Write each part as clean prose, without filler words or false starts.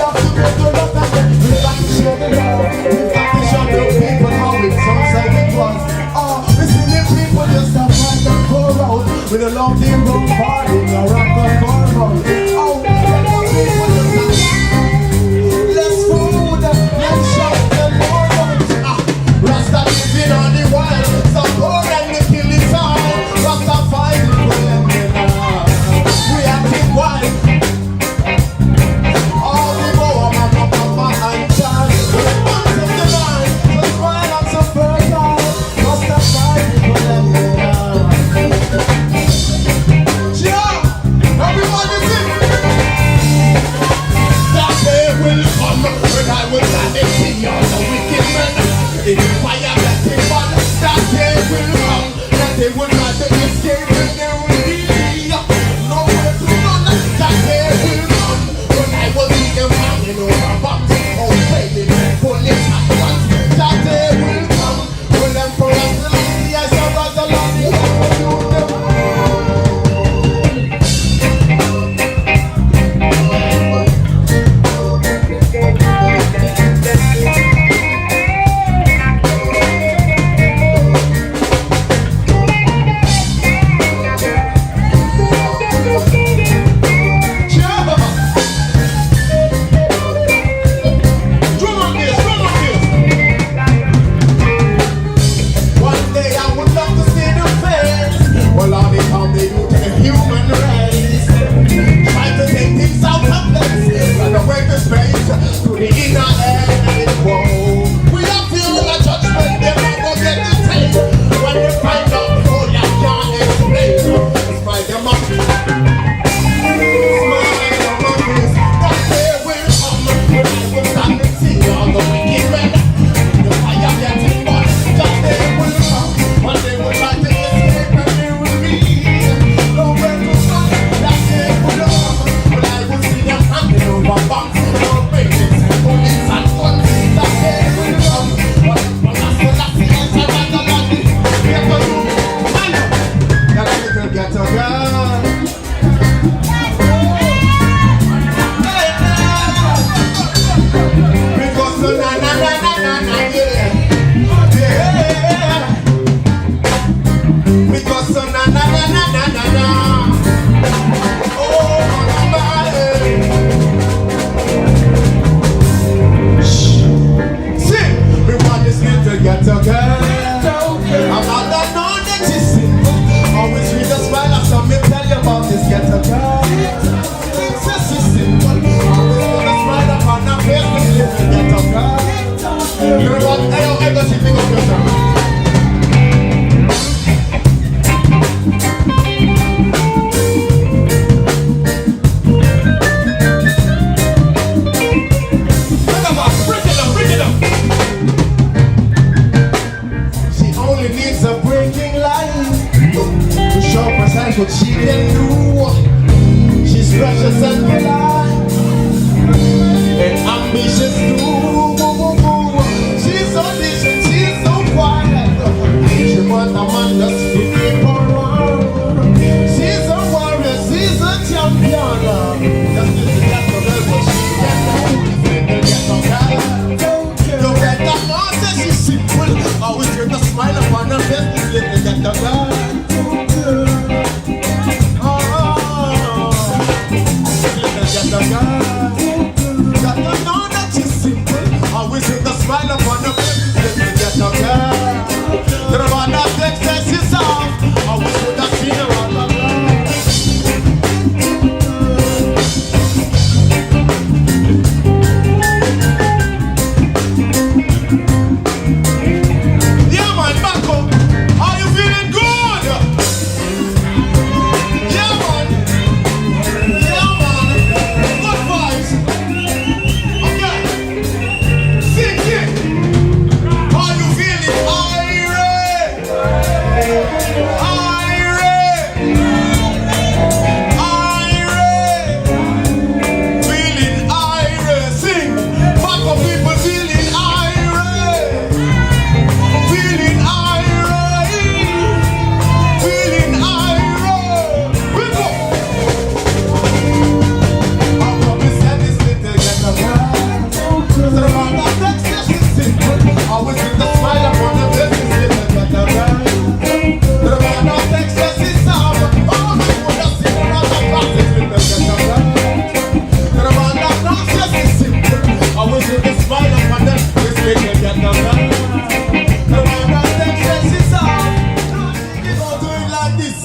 have to go to love and we got to show the love. We got to show the people how it sounds like it was. Oh, listen, the people just have find and go out with a long day road party, a rock and roll. Oh, the people just have less food, less shop, and more lunch. Rasta living on the wild, some poor and they kill it all. Rasta fighting for them, we acting wild. All the boy, mama, papa, and child. Once of the line, so smile and so fertile. Rasta fighting for them, yeah, everybody sing. That day will come when I will stand and see all the wicked men. In the fire getting fun, that day will come. That they will not escape and there will be nowhere to run. That day will come when I will see them hanging over box. Oh, baby, police at once. That day will come when them for us to see as a brother love you and do them. What she can do, she's precious and polite, and ambitious too. She's so decent, she's so quiet. She want a man that's fit for her. She's a warrior, she's a champion. Just listen to that girl, what she can do. Don't get that man, says she's simple. Always get a smile upon her face. Little get the girl. Got to know that she's simple. Always with a smile upon her face. Let me get the girl. The one that takes is off. Always with a smile on her Yeah, man, back up. Are you feeling good? Yeah, man. Yeah, man. Good vibes. Okay. Sing it. It's just as simple. I wish you could smile up on them. This little get no better. The one that them says it's all. You gon' do it like this.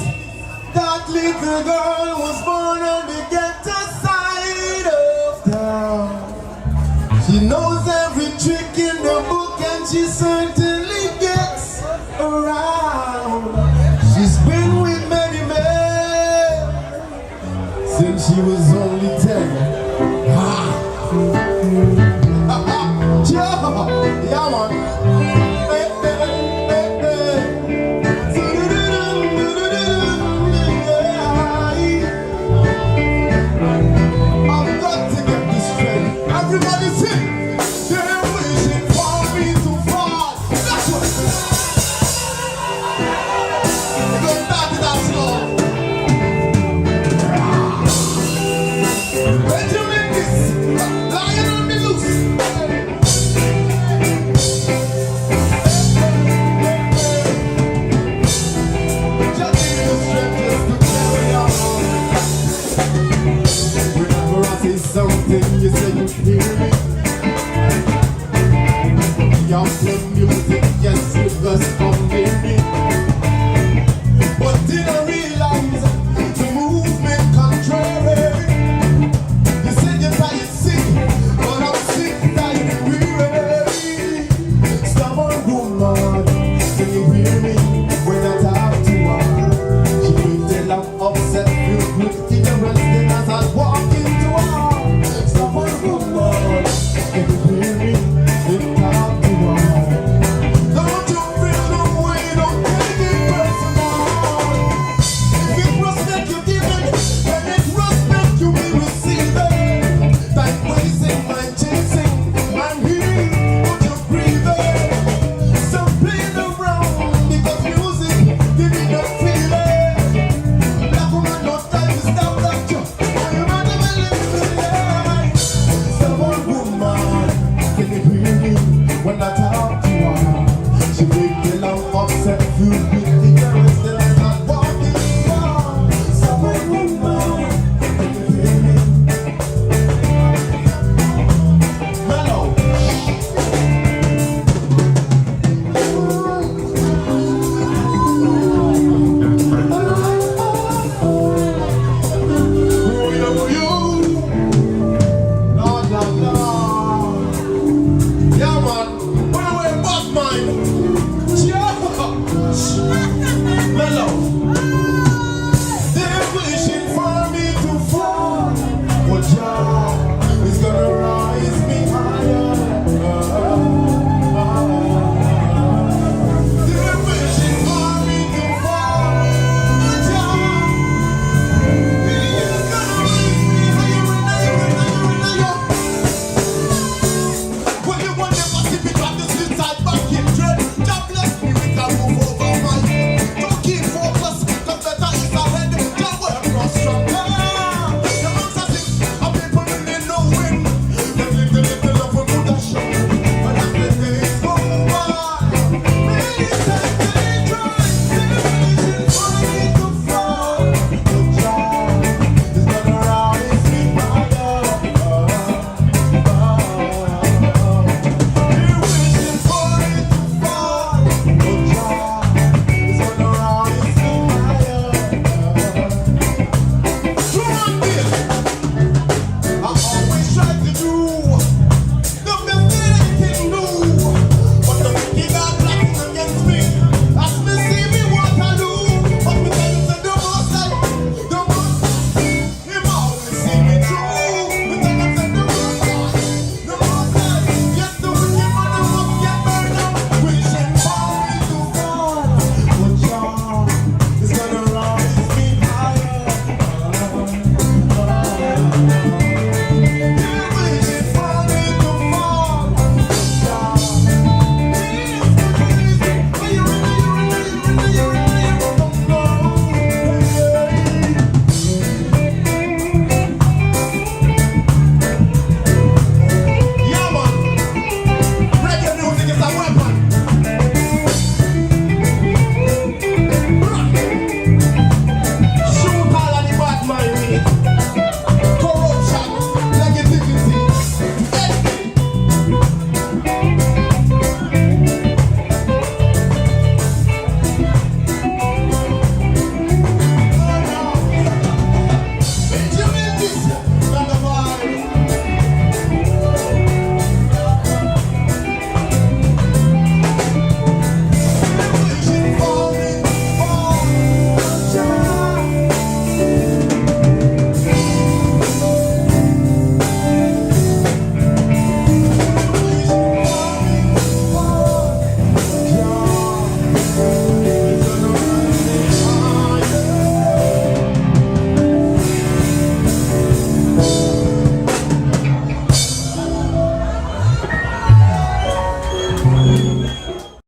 That little girl was born on the ghetto side of town. She knows every trick in the book and she certainly gets around. She's been with many men since she was only 10. Yeah, man. I've got to get this straight. Everybody